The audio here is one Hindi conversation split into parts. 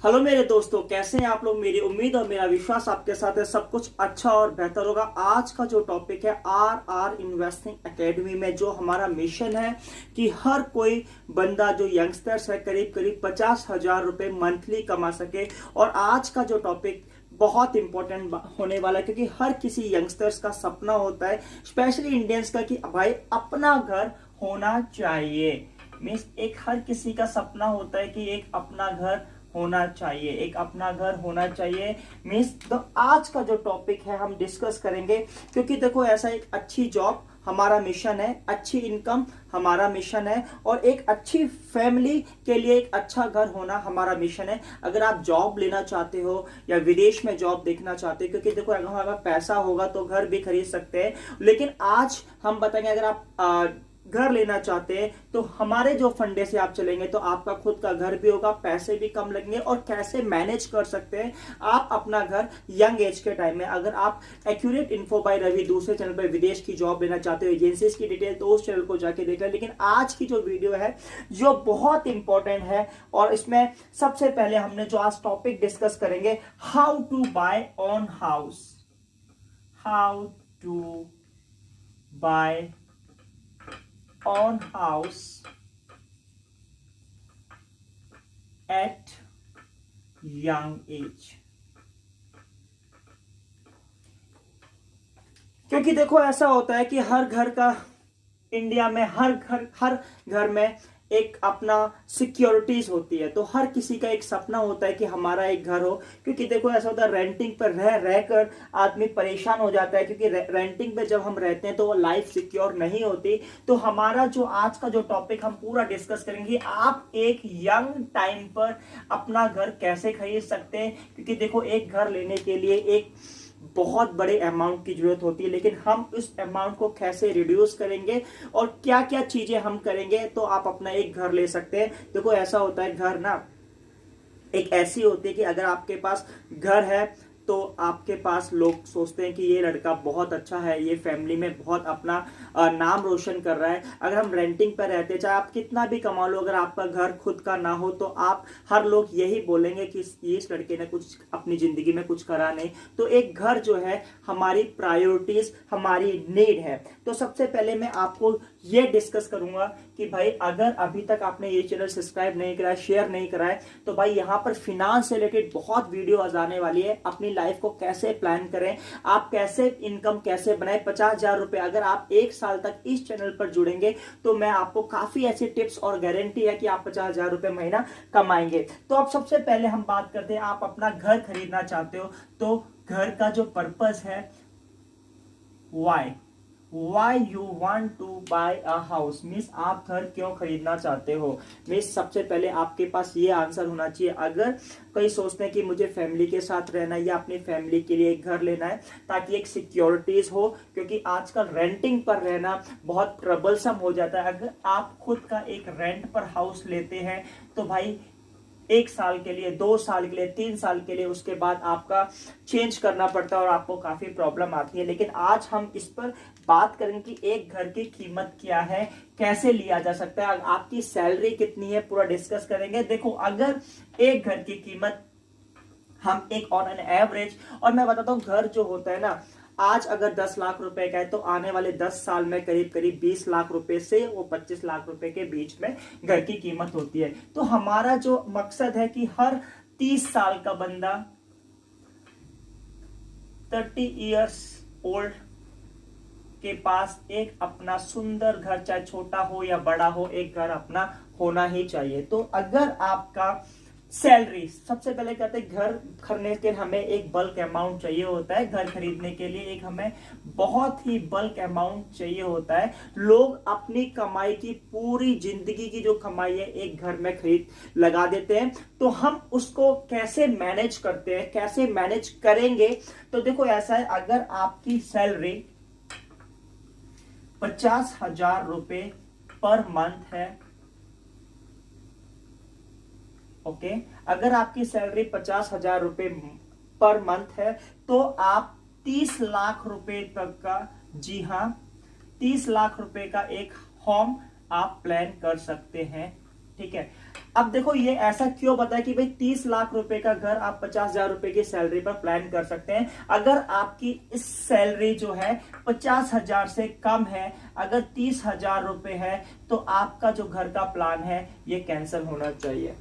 हेलो मेरे दोस्तों, कैसे हैं आप लोग। मेरी उम्मीद और मेरा विश्वास आपके साथ है सब कुछ अच्छा और बेहतर होगा। आज का जो टॉपिक है आर इन्वेस्टिंग एकेडमी में जो हमारा मिशन है कि हर कोई बंदा जो यंगस्टर्स है करीब करीब 50,000 रुपए मंथली कमा सके। और आज का जो टॉपिक बहुत इंपॉर्टेंट होने वाला है क्योंकि हर किसी यंगस्टर्स का सपना होता है, स्पेशली इंडियंस का, कि भाई अपना घर होना चाहिए। मीन्स एक हर किसी का सपना होता है कि एक अपना घर होना चाहिए, एक अपना घर होना चाहिए। मीन्स तो आज का जो टॉपिक है हम डिस्कस करेंगे क्योंकि देखो ऐसा एक अच्छी जॉब हमारा मिशन है, अच्छी इनकम हमारा मिशन है और एक अच्छी फैमिली के लिए एक अच्छा घर होना हमारा मिशन है। अगर आप जॉब लेना चाहते हो या विदेश में जॉब देखना चाहते हो, क्योंकि देखो अगर हमारे पास पैसा होगा तो घर भी खरीद सकते हैं, लेकिन आज हम बताएंगे अगर आप घर लेना चाहते हैं तो हमारे जो फंडे से आप चलेंगे तो आपका खुद का घर भी होगा, पैसे भी कम लगेंगे और कैसे मैनेज कर सकते हैं आप अपना घर यंग एज के टाइम में। अगर आप एक्यूरेट इन्फो बाय रवि दूसरे चैनल पर विदेश की जॉब लेना चाहते हो, एजेंसीज की डिटेल, तो उस चैनल को जाके देख लें। लेकिन आज की जो वीडियो है जो बहुत इंपॉर्टेंट है और इसमें सबसे पहले हमने जो आज टॉपिक डिस्कस करेंगे, how to buy on house. How to buy on house at young age। क्योंकि देखो ऐसा होता है कि हर घर का, इंडिया में हर घर में एक अपना सिक्योरिटीज होती है, तो हर किसी का एक सपना होता है कि हमारा एक घर हो। क्योंकि देखो ऐसा होता है रेंटिंग पर रह कर आदमी परेशान हो जाता है, क्योंकि रेंटिंग पे जब हम रहते हैं तो लाइफ सिक्योर नहीं होती। तो हमारा जो आज का जो टॉपिक हम पूरा डिस्कस करेंगे, आप एक यंग टाइम पर अपना घर कैसे खरीद सकते हैं। क्योंकि देखो एक घर लेने के लिए एक बहुत बड़े अमाउंट की जरूरत होती है, लेकिन हम उस अमाउंट को कैसे रिड्यूस करेंगे और क्या क्या चीजें हम करेंगे तो आप अपना एक घर ले सकते हैं। देखो ऐसा होता है, घर ना एक ऐसी होती है कि अगर आपके पास घर है तो आपके पास लोग सोचते हैं कि ये लड़का बहुत अच्छा है, ये फैमिली में बहुत अपना नाम रोशन कर रहा है। अगर हम रेंटिंग पर रहते, चाहे आप कितना भी कमा लो, अगर आपका घर खुद का ना हो तो आप हर लोग यही बोलेंगे कि इस लड़के ने कुछ अपनी जिंदगी में कुछ करा नहीं। तो एक घर जो है हमारी प्रायोरिटीज, हमारी नीड है। तो सबसे पहले मैं आपको ये डिस्कस करूंगा कि भाई अगर अभी तक आपने ये चैनल सब्सक्राइब नहीं करा है, शेयर नहीं करा है, तो भाई यहाँ पर फिनांस से रिलेटेड बहुत वीडियो आने वाली है। अपनी लाइफ को कैसे प्लान करें, आप कैसे इनकम कैसे बनाए, 50,000 रुपए अगर आप एक साल तक इस चैनल पर जुड़ेंगे तो मैं आपको काफी ऐसे टिप्स और गारंटी है कि आप 50,000 रुपए महीना कमाएंगे। तो अब सबसे पहले हम बात करते हैं, आप अपना घर खरीदना चाहते हो तो घर का जो पर्पस है, why you want to buy a house, means आप घर क्यों खरीदना चाहते हो। मीन्स सबसे पहले आपके पास ये आंसर होना चाहिए। अगर कई सोचते हैं कि मुझे फैमिली के साथ रहना है या अपनी फैमिली के लिए एक घर लेना है ताकि एक सिक्योरिटीज हो, क्योंकि आजकल रेंटिंग पर रहना बहुत ट्रबलसम हो जाता है। अगर आप खुद का एक रेंट पर हाउस लेते हैं तो भाई 1 साल के लिए, 2 साल के लिए, 3 साल के लिए, उसके बाद आपका चेंज करना पड़ता है और आपको काफी प्रॉब्लम आती है। लेकिन आज हम इस पर बात करेंगे कि एक घर की कीमत क्या है, कैसे लिया जा सकता है, आपकी सैलरी कितनी है, पूरा डिस्कस करेंगे। देखो अगर एक घर की कीमत हम एक ऑन एन एवरेज, और मैं बताता हूं घर जो होता है ना, आज अगर 10 लाख रुपए का है तो आने वाले 10 साल में करीब करीब 20 लाख रुपए से वो 25 लाख रुपए के बीच में घर की कीमत होती है। तो हमारा जो मकसद है कि हर 30 साल का बंदा, 30 इयर्स ओल्ड के पास एक अपना सुंदर घर, चाहे छोटा हो या बड़ा हो, एक घर अपना होना ही चाहिए। तो अगर आपका सैलरी, सबसे पहले कहते हैं घर खरीदने के हमें एक बल्क अमाउंट चाहिए होता है। घर खरीदने के लिए एक हमें बहुत ही बल्क अमाउंट चाहिए होता है। लोग अपनी कमाई की, पूरी जिंदगी की जो कमाई है एक घर में खरीद लगा देते हैं। तो हम उसको कैसे मैनेज करते हैं, कैसे मैनेज करेंगे। तो देखो ऐसा है, अगर आपकी सैलरी 50,000 रुपए पर मंथ है, ओके, अगर आपकी सैलरी 50,000 रुपए पर मंथ है तो आप 30 लाख रुपए तक का, जी हाँ, 30 लाख रुपए का एक होम आप प्लान कर सकते हैं ठीक है। अब देखो ये ऐसा क्यों बताया कि भाई 30 लाख रुपए का घर आप 50,000 रुपए की सैलरी पर प्लान कर सकते हैं। अगर आपकी इस सैलरी जो है 50,000 से कम है, अगर 30,000 रुपए है, तो आपका जो घर का प्लान है ये कैंसिल होना चाहिए।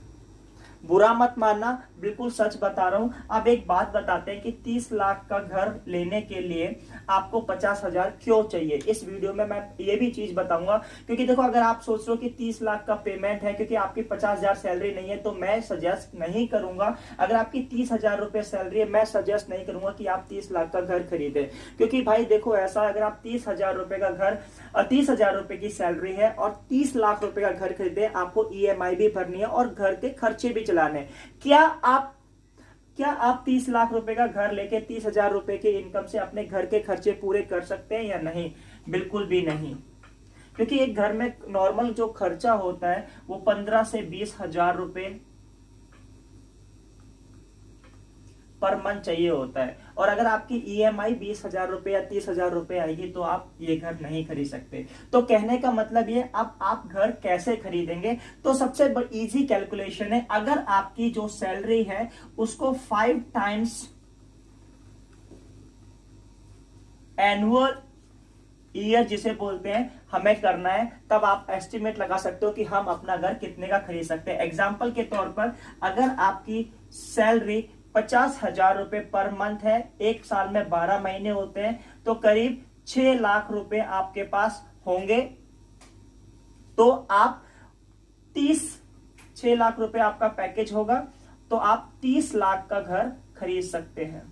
बुरा मत मानना, बिल्कुल सच बता रहा हूं। अब एक बात बताते हैं कि 30 लाख का घर लेने के लिए आपको 50,000 क्यों चाहिए। इस वीडियो में मैं ये भी चीज बताऊंगा, क्योंकि देखो अगर आप सोच रहे हो कि 30 लाख का पेमेंट है क्योंकि आपकी 50,000 सैलरी नहीं है, तो मैं सजेस्ट नहीं करूंगा। अगर आपकी 30,000 रुपए सैलरी है, मैं सजेस्ट नहीं करूंगा कि आप 30 लाख का घर खरीदे। क्योंकि भाई देखो ऐसा, अगर आप 30,000 रुपए का घर 30,000 रुपए की सैलरी है और 30 लाख रुपए का घर खरीदे, आपको EMI भी भरनी है और घर के खर्चे भी चलाने। क्या आप 30 लाख रुपए का घर लेके 30,000 रुपए की इनकम से अपने घर के खर्चे पूरे कर सकते हैं या नहीं? बिल्कुल भी नहीं। क्योंकि एक घर में नॉर्मल जो खर्चा होता है वो 15 से 20,000 रुपए पर मंथ चाहिए होता है। और अगर आपकी EMI 20,000 रुपए या 30,000 रुपए आएगी तो आप ये घर नहीं खरीद सकते। तो कहने का मतलब ये, अब आप घर कैसे खरीदेंगे? तो सबसे इजी कैलकुलेशन है, अगर आपकी जो सैलरी है उसको 5 टाइम्स एनुअल ईयर जिसे बोलते हैं हमें करना है, तब आप एस्टिमेट लगा सकते हो कि हम अपना घर कितने का खरीद सकते हैं। एग्जाम्पल के तौर पर, अगर आपकी सैलरी 50,000 रुपए पर मंथ है, एक साल में 12 महीने होते हैं, तो करीब 6 लाख रुपए आपके पास होंगे। तो आप 6 लाख रुपए आपका पैकेज होगा, तो आप 30 लाख का घर खरीद सकते हैं।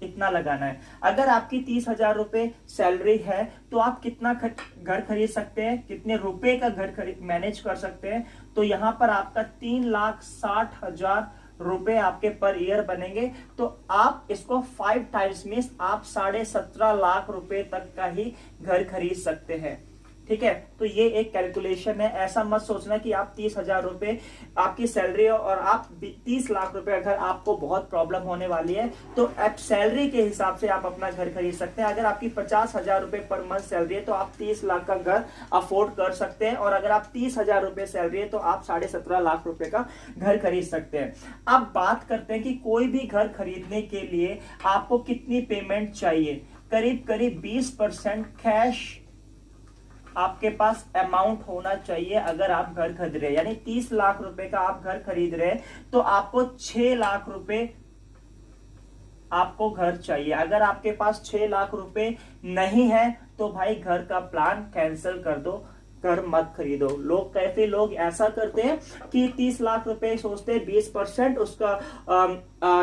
इतना लगाना है। अगर आपकी 30,000 रुपए सैलरी है तो आप कितना घर खरीद सकते हैं, कितने रुपए का घर मैनेज कर सकते हैं? तो यहां पर आपका 3,60,000 रुपए आपके पर ईयर बनेंगे। तो आप इसको 5 टाइम्स मींस आप 17.5 लाख रुपए तक का ही घर खरीद सकते हैं। ठीक है, तो ये एक कैलकुलेशन है। ऐसा मत सोचना कि आप 30,000 रुपए आपकी सैलरी है और आप 30 लाख रुपए अगर आपको बहुत प्रॉब्लम होने वाली है, तो आप सैलरी के हिसाब से आप अपना घर खरीद सकते हैं। अगर आपकी 50,000 रुपए पर मंथ सैलरी है तो आप 30 लाख का घर अफोर्ड कर सकते हैं, और अगर आप 30,000 रुपए सैलरी है तो आप 17.5 लाख रुपए का घर खरीद सकते हैं। अब बात करते हैं कि कोई भी घर खरीदने के लिए आपको कितनी पेमेंट चाहिए। करीब करीब 20% कैश आपके पास अमाउंट होना चाहिए। अगर आप घर खरीद रहे हैं, यानी 30 लाख रुपए का आप घर खरीद रहे हैं, तो आपको 6 लाख रुपए आपको घर चाहिए। अगर आपके पास 6 लाख रुपए नहीं है तो भाई घर का प्लान कैंसिल कर दो, घर मत खरीदो। काफी लोग ऐसा करते हैं कि 30 लाख रुपए सोचते हैं 20% उसका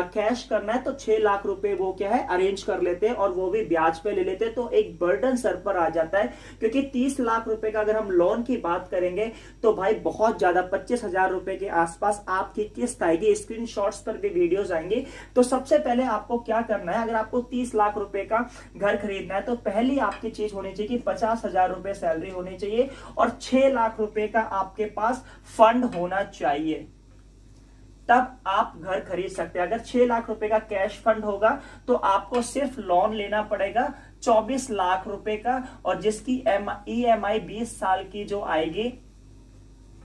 कैश करना है, तो 6 लाख रुपए वो क्या है अरेंज कर लेते हैं, और वो भी ब्याज पे ले लेते हैं। तो एक बर्डन सर पर आ जाता है, क्योंकि 30 लाख रुपए का अगर हम लोन की बात करेंगे तो भाई बहुत ज्यादा 25,000 रुपए के आसपास आपकी किस्त आएगी। स्क्रीनशॉट्स पर भी वीडियोस आएंगे। तो सबसे पहले आपको क्या करना है, अगर आपको 30 लाख रुपए का घर खरीदना है तो पहली आपकी चीज होनी चाहिए कि 50,000 रुपए सैलरी होनी चाहिए और 6 लाख रुपए का आपके पास फंड होना चाहिए, तब आप घर खरीद सकते हैं। अगर 6 लाख रुपए का कैश फंड होगा तो आपको सिर्फ लोन लेना पड़ेगा 24 लाख रुपए का, और जिसकी EMI 20 साल की जो आएगी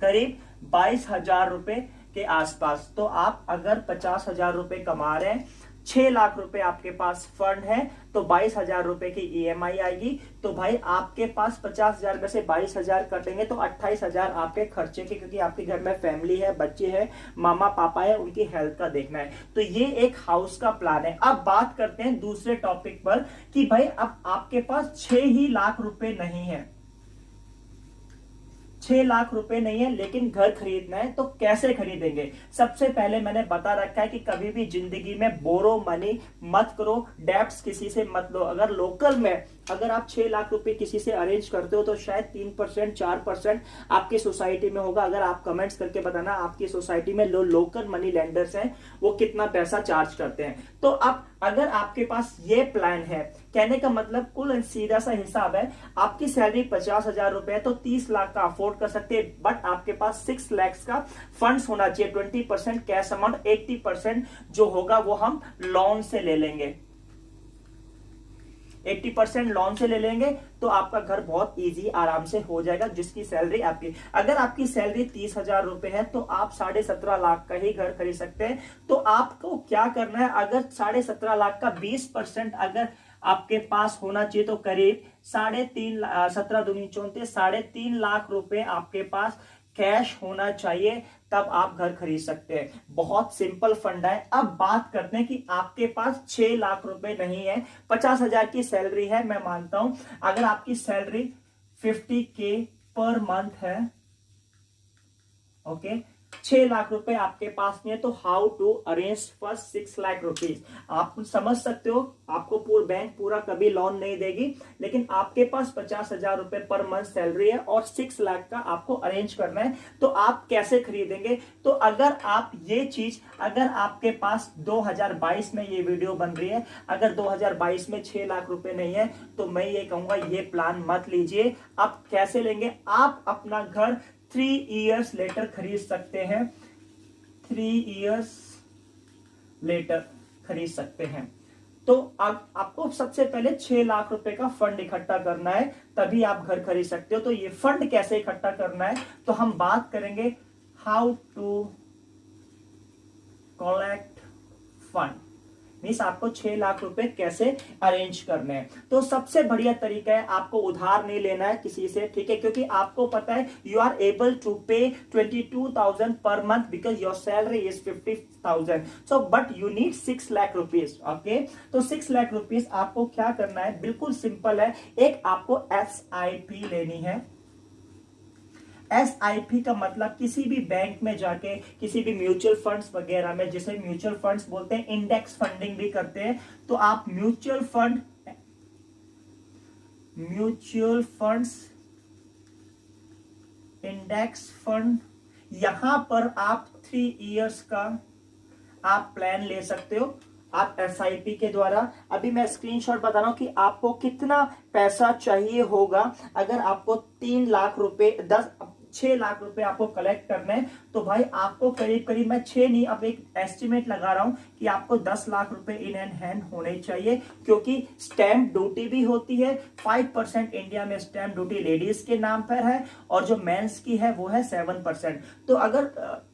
करीब 22,000 रुपए के आसपास। तो आप अगर 50,000 रुपए कमा रहे हैं, 6 लाख रुपए आपके पास फंड है, तो 22,000 रुपए की EMI आएगी। तो भाई आपके पास 50,000 में से 22,000 कटेंगे तो 28,000 आपके खर्चे के, क्योंकि आपके घर में फैमिली है, बच्चे हैं, मामा पापा है, उनकी हेल्थ का देखना है। तो ये एक हाउस का प्लान है। अब बात करते हैं दूसरे टॉपिक पर कि भाई अब आपके पास 6 ही लाख रुपए नहीं है, 6 लाख रुपए नहीं है, लेकिन घर खरीदना है, तो कैसे खरीदेंगे? सबसे पहले मैंने बता रखा है कि कभी भी जिंदगी में बोरो मनी मत करो, डेब्ट्स किसी से मत लो। अगर लोकल में अगर आप 6 लाख रुपए किसी से अरेंज करते हो तो शायद 3% 4% आपकी सोसाइटी में होगा। अगर आप कमेंट्स करके बताना आपकी सोसाइटी में लोकल मनी लेंडर्स हैं वो कितना पैसा चार्ज करते हैं। तो अब अगर आपके पास ये प्लान है, कहने का मतलब कुल सीधा सा हिसाब है, आपकी सैलरी 50,000 रुपए है तो 30 लाख का अफोर्ड कर सकते हैं, बट आपके पास 6 लाख का फंड्स होना चाहिए। 20% कैश अमाउंट, 80% जो होगा वो हम लोन से ले लेंगे। 80% लोन से ले लेंगे तो आपका घर बहुत इजी आराम से हो जाएगा। जिसकी सैलरी आपकी, अगर आपकी सैलरी 30,000 रुपए है तो आप 17.5 लाख का ही घर खरीद सकते हैं। तो आपको क्या करना है, अगर 17.5 लाख का 20% अगर आपके पास होना चाहिए तो करीब 3.5 17 दूनी 34 3.5 लाख रुपए आपके पास कैश होना चाहिए, तब आप घर खरीद सकते हैं। बहुत सिंपल फंड है। अब बात करते हैं कि आपके पास 6 लाख रुपए नहीं है, 50,000 की सैलरी है, मैं मानता हूं अगर आपकी सैलरी 50K पर मंथ है, ओके, 6 लाख रुपए आपके पास नहीं है, तो how to arrange first 6 lakh rupees. आप समझ सकते हो, आपको बैंक पूरा कभी लोन नहीं देगी, लेकिन आपके पास 50,000 रुपए पर मंथ सैलरी है और 6 लाख का आपको अरेंज करना है, तो आप कैसे खरीदेंगे। तो अगर आप ये चीज, अगर आपके पास 2022 में ये वीडियो बन रही है, अगर 2022 में 6 लाख रुपए नहीं है, तो मैं ये कहूंगा ये प्लान मत लीजिए। आप कैसे लेंगे, आप अपना घर 3 इयर्स लेटर खरीद सकते हैं, 3 इयर्स लेटर खरीद सकते हैं। तो अब आपको सबसे पहले 6 लाख रुपए का फंड इकट्ठा करना है, तभी आप घर खरीद सकते हो। तो ये फंड कैसे इकट्ठा करना है, तो हम बात करेंगे how to collect fund, means आपको 6 लाख रुपए कैसे अरेंज करने हैं। तो सबसे बढ़िया तरीका है, आपको उधार नहीं लेना है किसी से, ठीक है, क्योंकि आपको पता है यू आर एबल टू पे 22,000 per month because your salary is 50,000, so but you need 6 lakh rupees, okay. तो 6 लाख रुपीज आपको क्या करना है, बिल्कुल सिंपल है, एक आपको SIP लेनी है। SIP का मतलब किसी भी बैंक में जाके, किसी भी म्यूचुअल फंड्स वगैरह में, जिसे म्यूचुअल फंड्स बोलते हैं, इंडेक्स फंडिंग भी करते हैं, तो आप म्यूचुअल फंड्स, इंडेक्स फंड, यहां पर आप 3 इयर्स का आप प्लान ले सकते हो, आप SIP के द्वारा। अभी मैं स्क्रीनशॉट बता रहा हूं कि आपको कितना पैसा चाहिए होगा। अगर आपको 3 लाख रुपए 6 लाख रुपए आपको कलेक्ट करने हैं, तो भाई आपको करीब करीब, मैं 6 नहीं, अब एक एस्टिमेट लगा रहा हूं कि आपको 10 लाख रुपए इन एंड हैंड होने चाहिए, क्योंकि स्टैंप ड्यूटी भी होती है 5%। इंडिया में स्टैंप ड्यूटी लेडीज के नाम पर है और जो मेंस की है वो है 7%। तो अगर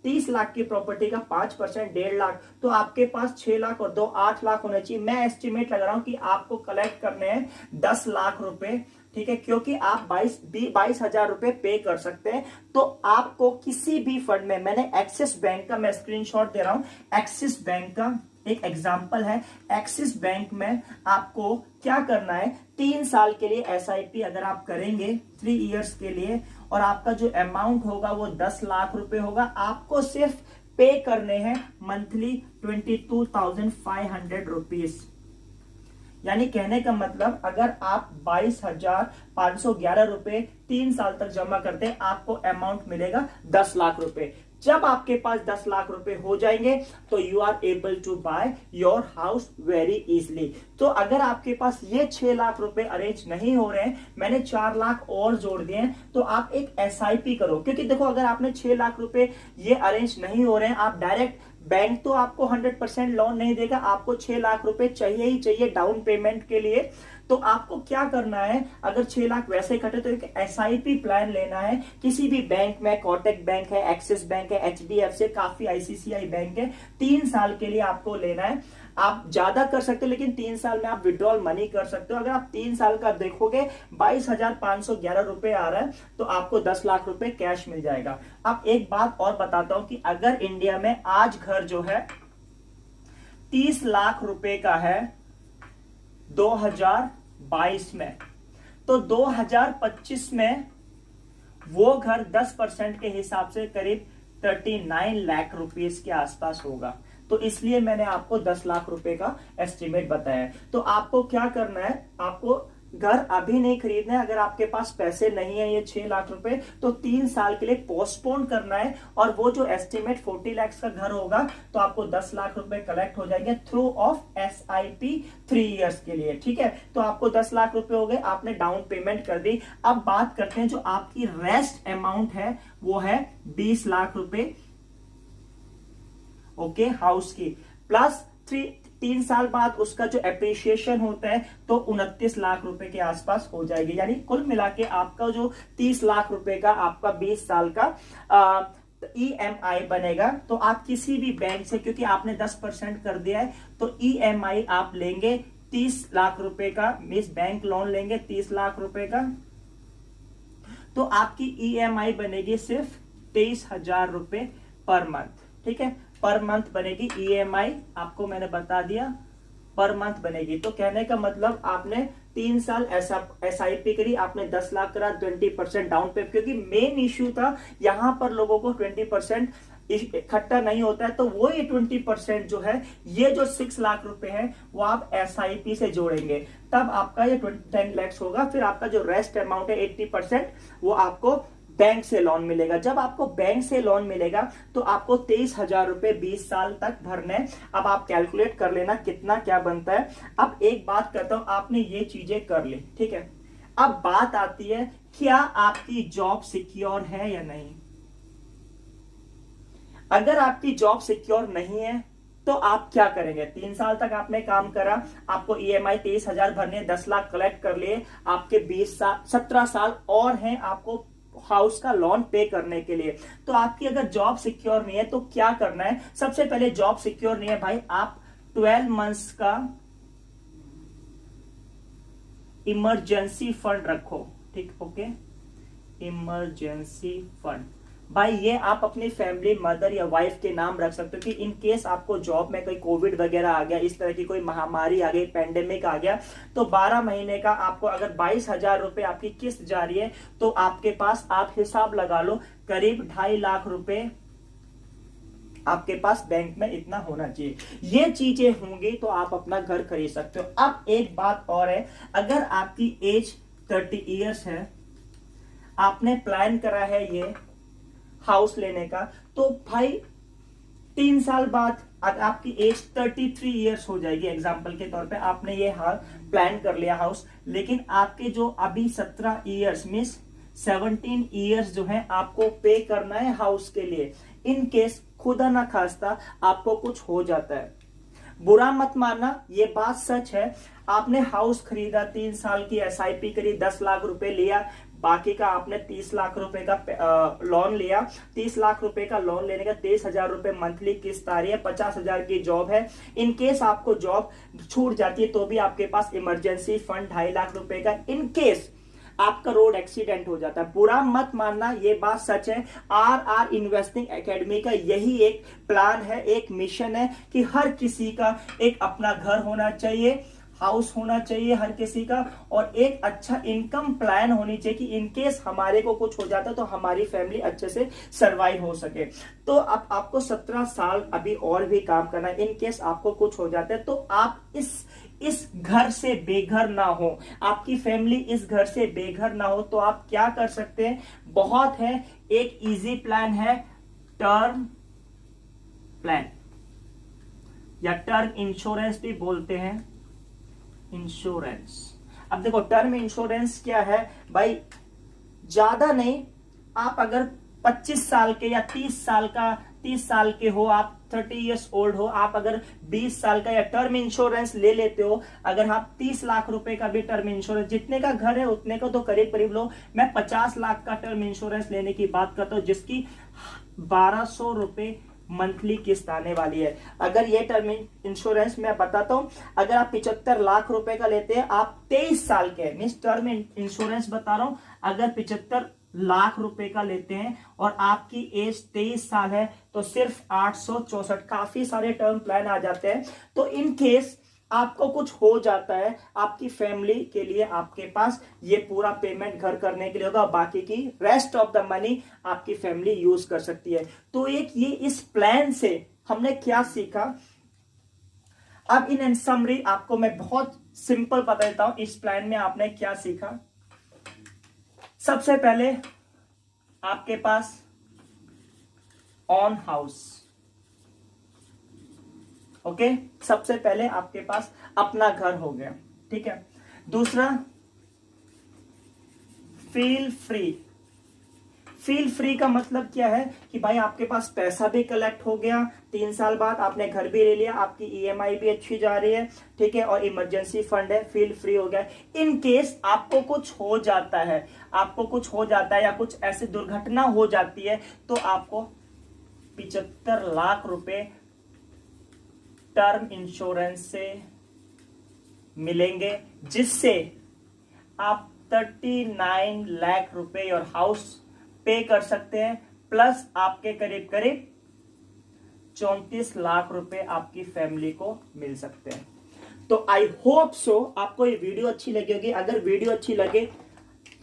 30 लाख की प्रॉपर्टी का 5% 1.5 लाख, तो आपके पास 6 लाख और 2 8 लाख होने चाहिए। मैं एस्टिमेट लगा रहा हूं कि आपको कलेक्ट करने हैं 10 लाख रुपए, ठीक है, क्योंकि आप 22,000 रुपए पे कर सकते हैं। तो आपको किसी भी फंड में, मैंने एक्सिस बैंक का मैं स्क्रीनशॉट दे रहा हूं, एक्सिस बैंक का एक एग्जांपल है। एक्सिस बैंक में आपको क्या करना है, 3 साल के लिए SIP अगर आप करेंगे 3 इयर्स के लिए, और आपका जो अमाउंट होगा वो 10 लाख रुपए होगा, आपको सिर्फ पे करने हैं मंथली 22,500 रुपीज। यानी कहने का मतलब, अगर आप 22,511 रुपए 3 साल तक जमा करते हैं, आपको अमाउंट मिलेगा 10 लाख रुपए। जब आपके पास 10 लाख रुपए हो जाएंगे, तो you are able to buy your house very easily. तो अगर आपके पास ये 6 लाख रुपए अरेंज नहीं हो रहे हैं, मैंने 4 लाख और जोड़ दिए, तो आप एक SIP करो। क्योंकि देखो, अगर आपने 6 लाख रुपए ये अरेंज नहीं हो रहे हैं, आप डायरेक्ट, बैंक तो आपको 100% लोन नहीं देगा, आपको 6 लाख रुपए चाहिए ही चाहिए डाउन पेमेंट के लिए। तो आपको क्या करना है, अगर 6 लाख वैसे कटे, तो एक SIP प्लान लेना है किसी भी बैंक में। कोटक बैंक है, एक्सिस बैंक है, HDFC, काफी ICICI बैंक है। 3 साल के लिए आपको लेना है। आप ज्यादा कर सकते हो, लेकिन 3 साल में आप विड्रॉल मनी कर सकते हो। अगर आप 3 साल का देखोगे 22,511 रुपए आ रहा है, तो आपको 10 लाख रुपए कैश मिल जाएगा। अब एक बात और बताता हूं कि अगर इंडिया में आज घर जो है 30 लाख रुपए का है 2022 में, तो 2025 में वो घर 10% के हिसाब से करीब 39 लाख रुपीस के आसपास होगा। तो इसलिए मैंने आपको 10 लाख रुपए का एस्टिमेट बताया। तो आपको क्या करना है, आपको घर अभी नहीं खरीदना है। अगर आपके पास पैसे नहीं है ये 6 लाख रुपए, तो 3 साल के लिए पोस्टपोन करना है, और वो जो एस्टिमेट 40 लाख का घर होगा, तो आपको 10 लाख रुपए कलेक्ट हो जाएंगे थ्रू ऑफ SIP 3 इयर्स के लिए, ठीक है। तो आपको 10 लाख रुपए हो गए, आपने डाउन पेमेंट कर दी। अब बात करते हैं जो आपकी रेस्ट अमाउंट है, वो है 20 लाख रुपए, ओके, हाउस की, प्लस 3 साल बाद उसका जो एप्रिसिएशन होता है तो 29 लाख रुपए के आसपास हो जाएगी। यानी कुल मिला के आपका जो 30 लाख रुपए का आपका 20 साल का EMI बनेगा। तो आप किसी भी बैंक से, क्योंकि आपने 10% कर दिया है, तो EMI आप लेंगे 30 लाख रुपए का, मींस बैंक लोन लेंगे 30 लाख रुपए का, तो आपकी EMI बनेगी सिर्फ 23,000 रुपए पर मंथ। ठीक है, पर मंथ बनेगी EMI, आपको मैंने बता दिया पर मंथ बनेगी। तो कहने का मतलब आपने 3 साल SIP करी, आपने 10 लाख करा, 20% डाउन पे, क्योंकि मेन इश्यू था यहां पर लोगों को 20% इकट्ठा नहीं होता है, तो वो ये 20% जो है, ये जो 6 लाख रुपए है वो आप SIP से जोड़ेंगे, तब आपका ये 10 लाख होगा। फिर आपका जो रेस्ट अमाउंट है 80% वो आपको बैंक से लोन मिलेगा। जब आपको बैंक से लोन मिलेगा तो आपको 23,000 रुपए 20 साल तक भरने। अब आप कैलकुलेट कर लेना कितना क्या बनता है। अब एक बात करता हूं, आपने ये चीजें कर ली, ठीक है, अब बात आती है क्या आपकी जॉब सिक्योर है या नहीं। अगर आपकी जॉब सिक्योर नहीं है तो आप क्या करेंगे। 3 साल तक आपने काम करा, आपको EMI 23,000 भरने, 10 लाख कलेक्ट कर लिए, आपके 17 साल और हैं आपको हाउस का लोन पे करने के लिए। तो आपकी अगर जॉब सिक्योर नहीं है तो क्या करना है। सबसे पहले जॉब सिक्योर नहीं है भाई, आप 12 मंथ्स का इमरजेंसी फंड रखो। ठीक, ओके, इमरजेंसी फंड भाई ये आप अपनी फैमिली, मदर या वाइफ के नाम रख सकते हो कि इन केस आपको जॉब में कोई कोविड वगैरह आ गया, इस तरह की कोई महामारी आ गई, पेंडेमिक आ गया, तो 12 महीने का आपको अगर 22,000 रुपए आपकी किस्त जा रही है तो आपके पास, आप हिसाब लगा लो, करीब 2.5 लाख रुपए आपके पास बैंक में इतना होना चाहिए। ये चीजें होंगी तो आप अपना घर खरीद सकते हो। अब एक बात और है, अगर आपकी एज 30 इयर्स है, आपने प्लान करा है ये हाउस लेने का, तो भाई 3 साल बाद आपकी एज 33 इयर्स हो जाएगी। एग्जांपल के तौर पे आपने ये हाल प्लान कर लिया हाउस, लेकिन आपके जो अभी 17 इयर्स मींस 17 इयर्स जो है आपको पे करना है हाउस के लिए। इन केस खुदा ना खास्ता आपको कुछ हो जाता है, बुरा मत मानना, ये बात सच है। आपने हाउस खरीदा, 3 साल की SIP करी, 10 लाख रुपए लिया, बाकी का आपने 30 लाख रुपए का लोन लिया। 30 लाख रुपए का लोन लेने का 23,000 रुपए मंथली किस्त आ रही है, 50,000 की जॉब है। इन केस आपको जॉब छूट जाती है तो भी आपके पास इमरजेंसी फंड 2.5 लाख रुपए का, इन केस आपका रोड एक्सीडेंट हो जाता है। बुरा मत मानना, ये बात सच है। RR इन्वेस्टिंग एकेडमी का यही एक प्लान है, एक मिशन है कि हर किसी का एक अपना घर होना चाहिए, हाउस होना चाहिए हर किसी का, और एक अच्छा इनकम प्लान होनी चाहिए कि इनकेस हमारे को कुछ हो जाता है तो हमारी फैमिली अच्छे से सरवाइव हो सके। तो अब आपको 17 साल अभी और भी काम करना है। इनकेस आपको कुछ हो जाता है तो आप इस घर से बेघर ना हो, आपकी फैमिली इस घर से बेघर ना हो, तो आप क्या कर सकते हैं, बहुत है, एक इजी प्लान है, टर्म प्लान या टर्म इंश्योरेंस भी बोलते हैं, इंश्योरेंस। अब देखो टर्म इंश्योरेंस क्या है भाई, ज्यादा नहीं, आप अगर 25 साल के या 30 साल के हो, आप 30 इयर्स ओल्ड हो, आप अगर 20 साल का या टर्म इंश्योरेंस ले लेते हो, अगर आप 30 लाख रुपए का भी टर्म इंश्योरेंस, जितने का घर है उतने का तो करीब करीब लो, मैं 50 लाख का टर्म इंश्योरेंस लेने की बात करता हूं जिसकी 1200 रुपए मंथली किस्त आने वाली है। अगर ये टर्म इंश्योरेंस मैं बताता हूं, अगर आप 75 लाख रुपए का लेते हैं, आप 23 साल के, मींस टर्म इंश्योरेंस बता रहा हूं, अगर 75 लाख रुपए का लेते हैं और आपकी एज 23 साल है तो सिर्फ 864, काफी सारे टर्म प्लान आ जाते हैं। तो इन केस आपको कुछ हो जाता है, आपकी फैमिली के लिए आपके पास ये पूरा पेमेंट घर करने के लिए होगा, बाकी की रेस्ट ऑफ द मनी आपकी फैमिली यूज कर सकती है। तो एक ये इस प्लान से हमने क्या सीखा, अब इन समरी आपको मैं बहुत सिंपल बता देता हूं, इस प्लान में आपने क्या सीखा। सबसे पहले आपके पास ऑन हाउस, ओके, सबसे पहले आपके पास अपना घर हो गया, ठीक है। दूसरा, फील फ्री, फील फ्री का मतलब क्या है कि भाई आपके पास पैसा भी कलेक्ट हो गया, 3 साल बाद आपने घर भी ले लिया, आपकी ईएमआई भी अच्छी जा रही है, ठीक है, और इमरजेंसी फंड है, फील फ्री हो गया। इन केस आपको कुछ हो जाता है, या कुछ ऐसी दुर्घटना हो जाती है, तो आपको 75 लाख रुपए टर्म इंश्योरेंस से मिलेंगे, जिससे आप 39 लाख रुपए और हाउस पे कर सकते हैं, प्लस आपके करीब करीब 34 लाख रुपए आपकी फैमिली को मिल सकते हैं। तो आई होप सो आपको ये वीडियो अच्छी लगी होगी। अगर वीडियो अच्छी लगे,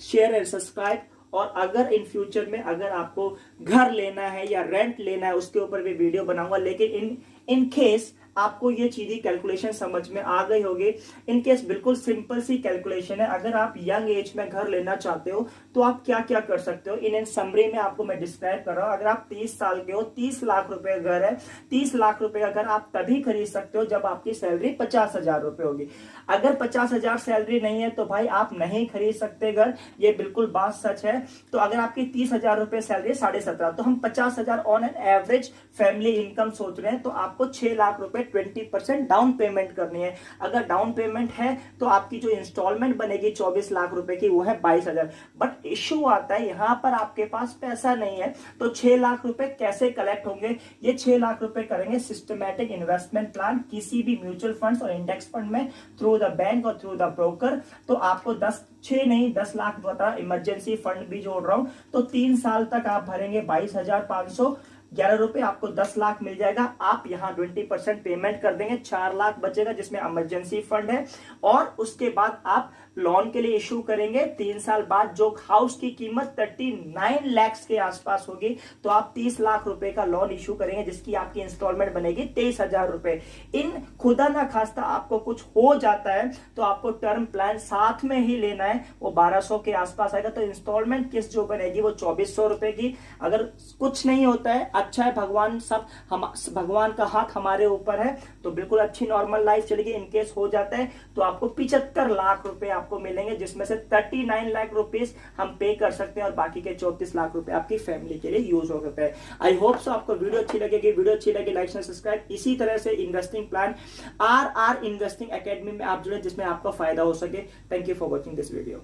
शेयर एंड सब्सक्राइब। और अगर इन फ्यूचर में अगर आपको घर लेना है या रेंट लेना है, उसके ऊपर भी वीडियो बनाऊंगा। लेकिन इन केस आपको ये चीजें कैलकुलेशन समझ में आ गई होगी। इन केस बिल्कुल सिंपल सी कैलकुलेशन है। अगर आप यंग एज में घर लेना चाहते हो तो आप क्या क्या कर सकते हो, इन समरी में आपको मैं डिस्क्राइब कर रहा हूं। अगर आप 30 साल के हो, 30 लाख रुपए का घर है, 30 लाख रुपए का घर आप तभी खरीद सकते हो जब आपकी सैलरी 50,000 रुपए होगी। अगर 50,000 सैलरी नहीं है तो भाई आप नहीं खरीद सकते घर, ये बिल्कुल बात सच है। तो अगर आपकी 30,000 रुपए सैलरी 17.5, तो हम 50,000 on an average family income सोच रहे हैं, तो आपको 6 लाख रुपए 20% डाउन पेमेंट करनी है। अगर डाउन पेमेंट है तो आपकी जो इंस्टॉलमेंट बनेगी 24 लाख रुपए की, वो है 22,000। बट इश्यू आता है यहां पर आपके पास पैसा नहीं है, तो 6 लाख रुपए कैसे कलेक्ट होंगे? ये 6 लाख रुपए करेंगे सिस्टमैटिक इन्वेस्टमेंट प्लान, किसी भी म्यूचुअल फंड्स और इंडेक्स फंड में, थ्रू द बैंक और थ्रू द ब्रोकर। तो आपको 10 लाख बता, इमरजेंसी फंड भी जोड़ रहा हूं, तो 3 साल तक आप भरेंगे 22,511 रुपए, आपको 10 लाख मिल जाएगा। आप यहाँ 20% पेमेंट कर देंगे, 4 लाख बचेगा जिसमें इमरजेंसी फंड है। और उसके बाद आप लोन के लिए इशू करेंगे 3 साल बाद, जो हाउस की कीमत 39 लाख के आसपास होगी, तो आप 30 लाख रुपए का लोन इशू करेंगे, जिसकी आपकी इंस्टॉलमेंट बनेगी 23,000 रुपए। इन खुदा ना खास्ता आपको कुछ हो जाता है तो आपको टर्म प्लान साथ में ही लेना है, वो 1200 के आसपास आएगा। तो इंस्टॉलमेंट किस्त जो बनेगी वो 2400 रुपए की। अगर कुछ नहीं होता है, अच्छा है, भगवान का हाथ हमारे ऊपर है, तो बिल्कुल अच्छी नॉर्मल लाइफ चलेगी। इनकेस हो जाता है तो आपको 75 लाख रुपए आपको मिलेंगे, जिसमें से 39 लाख रुपीस हम पे कर सकते हैं और बाकी के 34 लाख रुपए आपकी फैमिली के लिए यूज हो सकते हैं। आई होप सो आपको वीडियो अच्छी लगेगी। वीडियो अच्छी लगे लाइक शेयर सब्सक्राइब। इसी तरह से investing plan RR investing academy में आप जुड़े, जिसमें आपका फायदा हो सके। Thank you for watching this video.